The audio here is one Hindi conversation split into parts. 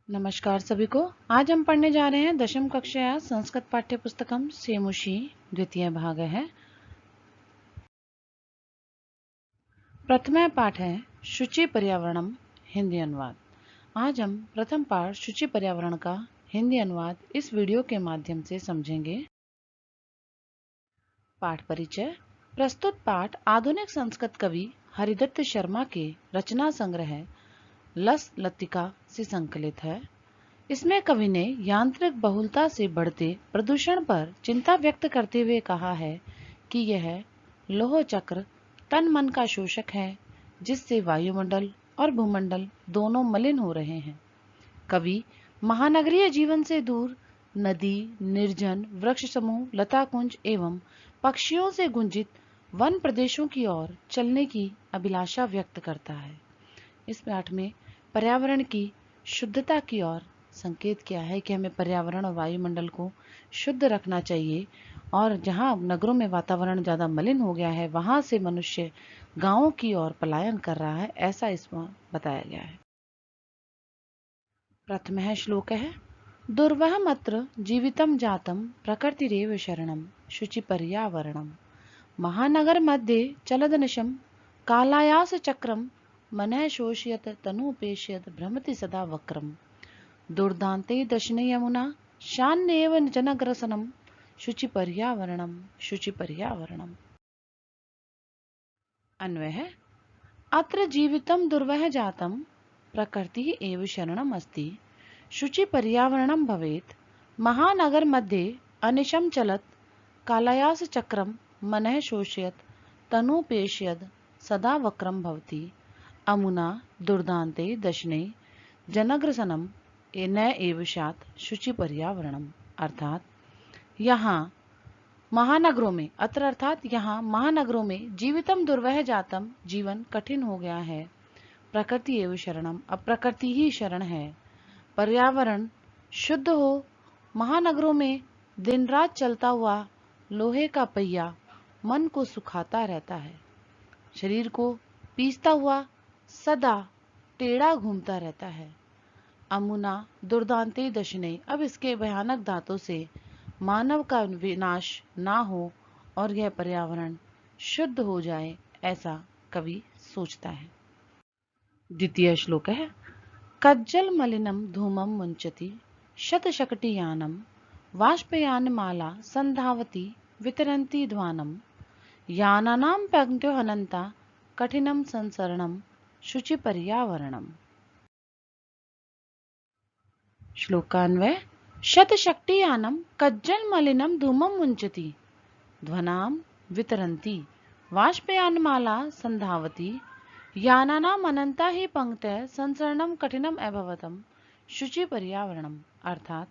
नमस्कार सभी को। आज हम पढ़ने जा रहे हैं दशम कक्षा संस्कृत पाठ्य पुस्तकम सेमुषी द्वितीय भाग है। प्रथम पाठ है शुचि पर्यावरणम हिंदी अनुवाद। आज हम प्रथम पाठ शुचि पर्यावरण का हिंदी अनुवाद इस वीडियो के माध्यम से समझेंगे। पाठ परिचय। प्रस्तुत पाठ आधुनिक संस्कृत कवि हरिदत्त शर्मा के रचना संग्रह लस लतिका से संकलित है। इसमें कवि ने यांत्रिक बहुलता से बढ़ते प्रदूषण पर चिंता व्यक्त करते हुए कहा है कि यह लोह चक्र तन मन का शोषक है, जिससे वायुमंडल और भूमंडल दोनों मलिन हो रहे हैं। कवि महानगरीय जीवन से दूर नदी, निर्जन वृक्ष समूह, लता कुंज एवं पक्षियों से गुंजित वन प्रदेशों की ओर चलने की अभिलाषा व्यक्त करता है। इस पाठ में पर्यावरण की शुद्धता की ओर संकेत किया है कि हमें पर्यावरण और वायुमंडल को शुद्ध रखना चाहिए, और जहां नगरों में वातावरण ज्यादा मलिन हो गया है वहां से मनुष्य गांवों की ओर पलायन कर रहा है, ऐसा इसमें बताया गया है। प्रथम श्लोक है दुर्वहमत्र जीवितम जातम प्रकृतिरेव शरणम शुचि पर्यावरणम महानगर मध्ये चलदनिशम कालायास चक्रम मनः शोषयत तनुपेशयत भ्रमति सदा वक्रम दुर्दान्ते दशने यमुना शान्येव जनग्रसनम शुचि पर्यावरणम शुचि पर्यावरणम। अन्वय है अत्र जीवितम दुर्वह जातम प्रकृति एव शरणम अस्ति शुचि पर्यावरणम भवेत् महानगर मध्ये अनिशम चलत कालयास चक्रम मनः शोषयत तनुपेशयद सदा वक्रम भवति अमुना दुर्दान्ते दशने जनग्रसनम न एवशात शुचि पर्यावरणम। अर्थात यहाँ महानगरों में अत्र अर्थात यहाँ महानगरों में जीवितम दुर्वह जातम जीवन कठिन हो गया है, प्रकृति एवं शरणम अब प्रकृति ही शरण है, पर्यावरण शुद्ध हो। महानगरों में दिन रात चलता हुआ लोहे का पहिया मन को सुखाता रहता है, शरीर को पीसता हुआ सदा टेढ़ा घूमता रहता है। अमुना दुर्दांते दशने अब इसके भयानक दांतों से मानव का विनाश ना हो और यह पर्यावरण शुद्ध हो जाए, ऐसा कवि सोचता है। द्वितीय श्लोक है कज्जल मलिनम धूमम मुंचति शतशकटियानम वाष्पयानमाला संधावती वितरन्ती ध्वानम यानानां पंक्त्यो हनन्ता कठिनम संसरणम शुचि पर्यावरणम। श्लोकान्वय शतशक्तियानम कज्जल मलिनम धूमम मुंचति ध्वनाम वितरन्ति वाष्पयानमाला संधावती यानानाम अनंता ही पंक्तय संसरणम कठिनम अभवतम शुचि पर्यावरणम। अर्थात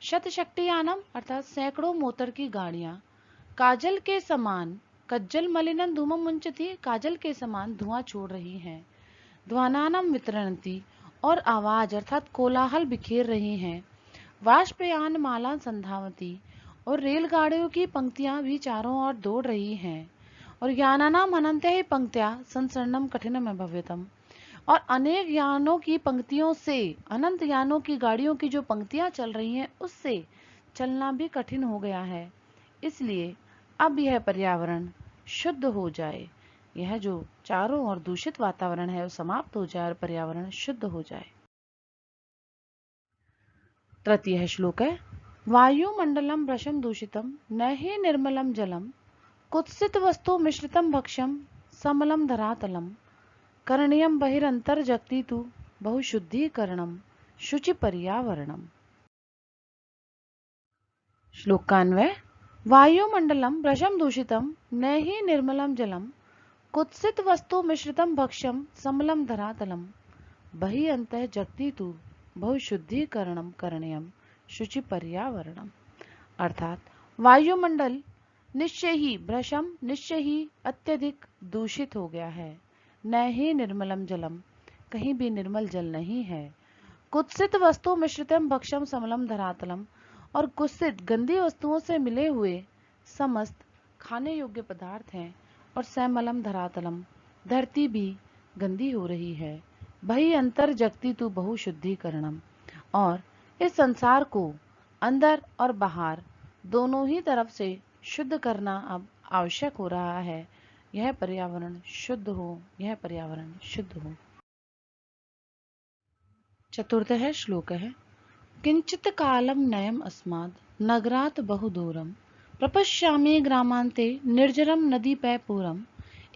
शतशक्तियानम अर्थात सैकड़ों मोटर की गाड़ियां काजल के समान कज्जल मलिनम धूमम मुंचति काजल के समान धुआं छोड़ रही हैं, ध्वनानम वितरन्ति और आवाज अर्थात कोलाहल बिखेर रही हैं, वाष्पयान माला संधावती और रेलगाड़ियों की पंक्तियां भी चारों ओर दौड़ रही हैं, और यानानाम अनंत ही पंक्तियां संसरणम कठिनम भव्यतम और अनेक यानों की पंक्तियों से अनंत यानों की गाड़ियों की जो पंक्तियां चल रही हैं उससे चलना भी कठिन हो गया है। इसलिए अब यह पर्यावरण शुद्ध हो जाए, यह जो चारों ओर दूषित वातावरण है वो समाप्त हो जाए और पर्यावरण शुद्ध हो जाए। तृतीय श्लोक है वायुमंडलम भ्रशम दूषितम न ही निर्मलम जलम कुत्सित वस्तु मिश्रितम भक्ष्यम समलम धरातलम करणीयम बहिरंतर जगति तु बहुशुद्धीकरणम शुचि पर्यावरणम। श्लोकान्वय वायुमंडलम भ्रशम दूषितम न ही निर्मलम जलम कुत्सित वस्तु मिश्रितम भक्ष्यम समलम धरातलम बहि अंतः जगति तु बहुशुद्धीकरणम करणीयम शुचि पर्यावरणम। अर्थात वायुमंडल निश्चय ही भ्रशम निश्चय ही अत्यधिक दूषित हो गया है, न ही निर्मलम जलम कहीं भी निर्मल जल नहीं है, कुत्सित वस्तु मिश्रितम भक्ष्यम समलम धरातलम और कुत्सित गंदी वस्तुओं से मिले हुए समस्त खाने योग्य पदार्थ हैं, और सैमलम धरातलम धरती भी गंदी हो रही है, बहि अंतर जगति तु बहुशुद्धीकरणम और इस संसार को अंदर और बाहर दोनों ही तरफ से शुद्ध करना अब आवश्यक हो रहा है। यह पर्यावरण शुद्ध हो, यह पर्यावरण शुद्ध हो। चतुर्थः श्लोकः किंचित कालं नयम् अस्माद् नगरात् बहुदूरं प्रपश्यामि ग्रामान्ते निर्जरं नदीपैपूरम्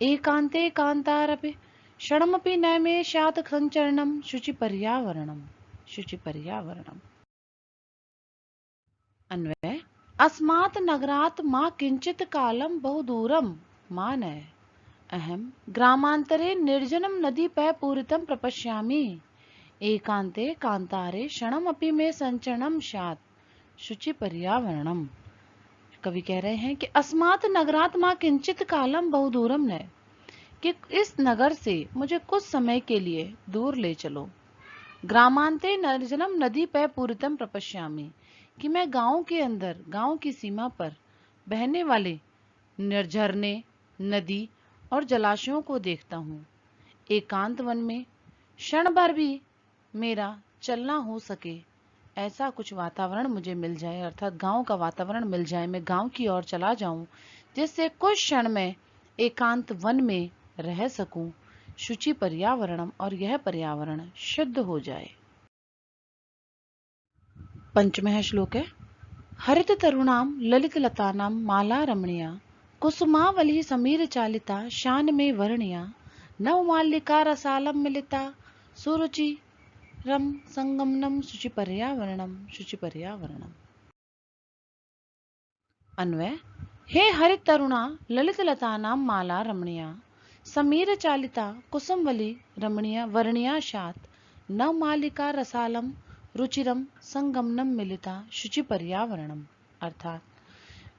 एकान्ते कान्तारपि क्षणमपि न मे स्यात् सञ्चरणं शुचिपर्यावरणम्। शुचिपर्यावरणम्। अन्वय अस्मात् नगरात् मा किंचित कालं बहुदूरं मा नय अहं ग्रामान्तरे निर्जनं नदीपैपूरितं प्रपश्यामि एकांते कांतारे क्षणमपि में संचरणम स्यात् शुचि पर्यावरणम। कवि कह रहे हैं कि अस्मात् नगरात् मा किंचित कालम बहुदूरम न, कि इस नगर से मुझे कुछ समय के लिए दूर ले चलो। ग्रामांते निर्जनम नदी पै पूरितम प्रपश्यामि, कि मैं गांव के अंदर, गांव की सीमा पर बहने वाले झरने, नदी और जलाशयों को देखता हूँ। एकांत वन में क्षण भर भी मेरा चलना हो सके, ऐसा कुछ वातावरण मुझे मिल जाए, अर्थात गांव का वातावरण मिल जाए, मैं गांव की ओर चला जाऊं, जिससे कुछ क्षण में एकांत वन में रह सकूं। शुचि पर्यावरणम, और यह पर्यावरण शुद्ध हो जाए। पंचमः श्लोक है हरित तरुणाम ललित लतानाम माला रमणीया कुसुमावली समीर चालिता शान में वर्णिया नव माल्लिका रसालम मिलिता सुरुचि रम संगमनम शुचि पर्यावरणम। शुचि पर्यावरणम। अन्वय हे हरित तरुणा ललित लतानाम माला रमणीया समीर चालिता कुसुमवली रमणीया वर्णिया शात नव मालिका रसालम रुचिरम संगमनम मिलिता शुचि पर्यावरणम। अर्थात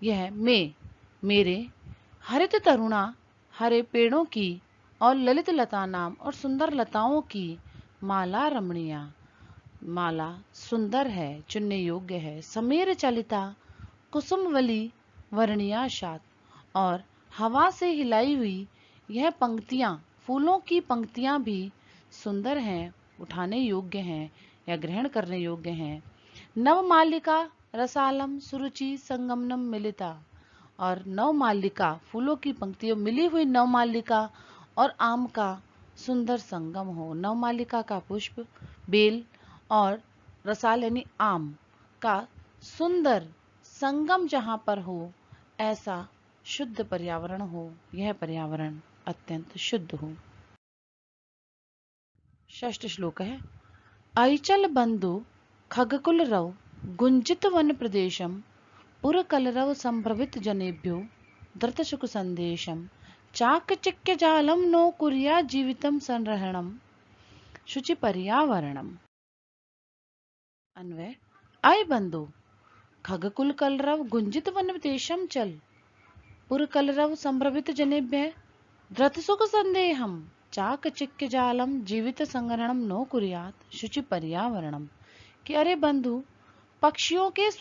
यह मेरे हरित तरुणा, हरे पेड़ों की, और ललित लता नाम, और सुंदर लताओं की माला रमणीया, माला सुंदर है, चुनने योग्य है। समीर चलिता कुसुमवली वर्णिया शात, और हवा से हिलाई हुई यह पंक्तियां, फूलों की पंक्तियां भी सुंदर हैं, उठाने योग्य हैं या ग्रहण करने योग्य हैं। नवमालिका रसालम सुरुचि संगमनम मिलिता, और नवमालिका फूलों की पंक्तियों मिली हुई नवमालिका और आम का सुंदर संगम हो। नवमालिका का पुष्प, बेल और रसाल यानी आम का सुंदर संगम जहां पर हो, ऐसा शुद्ध पर्यावरण हो, यह पर्यावरण अत्यंत शुद्ध हो। षष्ठ श्लोक है ऐचल बंधु खगकुल रव गुंजित वन प्रदेशम पुर कलरव संभ्रवित जनेभ्यो धृत सुख संदेशम चाकचिक्य जालम नो कुर्या जीवितम संरहणम शुचि पर्यावरणम। अन्वय आय बंधु खगकुल कलरव गुंजित वन देशम चल पुर कलरव संभ्रवित जनेभ्य धृत सुख संदेहम चाकचिक्य जालम जीवित संग्रहणम नो कुर्यात शुचि पर्यावरणम। कि अरे बंधु, पक्षियों के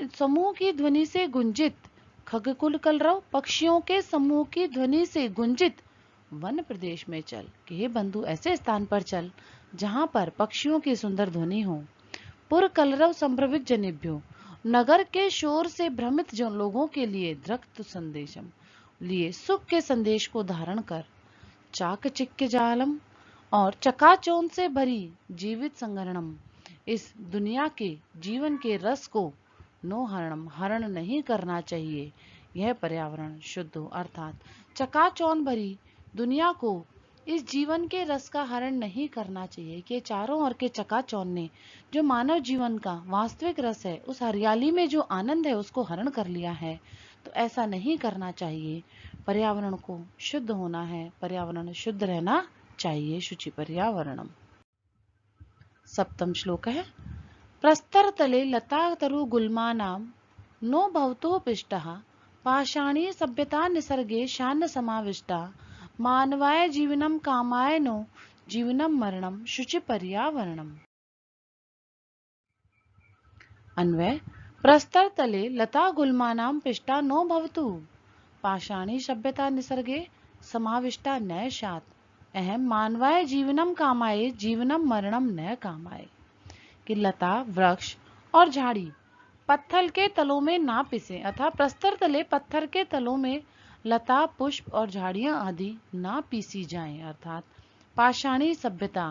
समूह की ध्वनि से गुंजित, खगकुल कलरव पक्षियों के समूह की ध्वनि से गुंजित वन प्रदेश में चल। कि हे बंधु, ऐसे स्थान पर चल जहां पर पक्षियों की सुंदर ध्वनि हो। पुर कलरव संभ्रमित जनेभ्यो, नगर के शोर से भ्रमित जो लोगों के लिए द्रक्त संदेशम, लिए सुख के संदेश को धारण कर। चाकचिक्य जालम, और चकाचौंध से भरी जीवित संगरणम, इस दुनिया के जीवन के रस को नो हरणम, हरण नहीं करना चाहिए, यह पर्यावरण शुद्ध हो। अर्थात चकाचौंध भरी दुनिया को, इस जीवन के रस का हरण नहीं करना चाहिए। कि चारों ओर के चकाचौंध ने जो मानव जीवन का वास्तविक रस है, उस हरियाली में जो आनंद है, उसको हरण कर लिया है, तो ऐसा नहीं करना चाहिए। पर्यावरण को शुद्ध होना है, पर्यावरण शुद्ध रहना चाहिए। शुचि पर्यावरणम। सप्तम श्लोक है प्रस्तर तले लता तरु गुल्मानाम नो भवतो पिष्टः पाषाणी सभ्यता निसर्गे शान समाविष्टा मानवाय जीवनम कामाय नो जीवनम मरणम शुचि पर्यावरणम। अन्वय प्रस्तर तले लता गुल्मानाम पिष्टा नो भवतु पाषाणी सभ्यता निसर्गे समाविष्टा न शात अहम मानवाय जीवनम कामाय जीवनम मरणम न कामाय। कि लता, वृक्ष और झाड़ी पत्थर के तलों में ना पिसे, अर्थात प्रस्तर तले पत्थर के तलों में लता, पुष्प और झाड़ियां आदि ना पीसी जाएं, अर्थात पाषाणी सभ्यता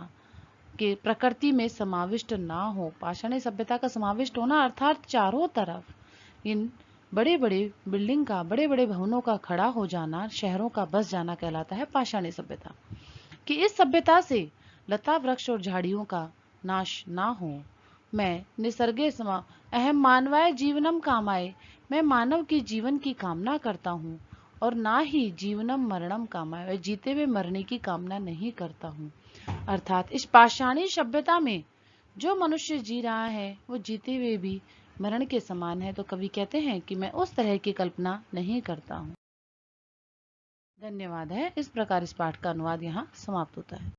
के प्रकृति में समाविष्ट ना हो। पाषाणी सभ्यता का समाविष्ट होना अर्थात चारों तरफ इन बड़े बड़े बिल्डिंग का, बड़े बड़े भवनों का खड़ा हो जाना, शहरों का बस जाना कहलाता है पाषाणी सभ्यता। कि इस सभ्यता से लता, वृक्ष और झाड़ियों का नाश ना हो। मैं निसर्गे समा अहम मानवाय जीवनम कामाय, मैं मानव की जीवन की कामना करता हूँ और ना ही जीवनम मरणम कामाय, मैं जीते हुए मरने की कामना नहीं करता हूँ। अर्थात इस पाषाणी सभ्यता में जो मनुष्य जी रहा है वो जीते हुए भी मरण के समान है। तो कवि कहते हैं कि मैं उस तरह की कल्पना नहीं करता हूँ। धन्यवाद है। इस प्रकार इस पाठ का अनुवाद यहाँ समाप्त होता है।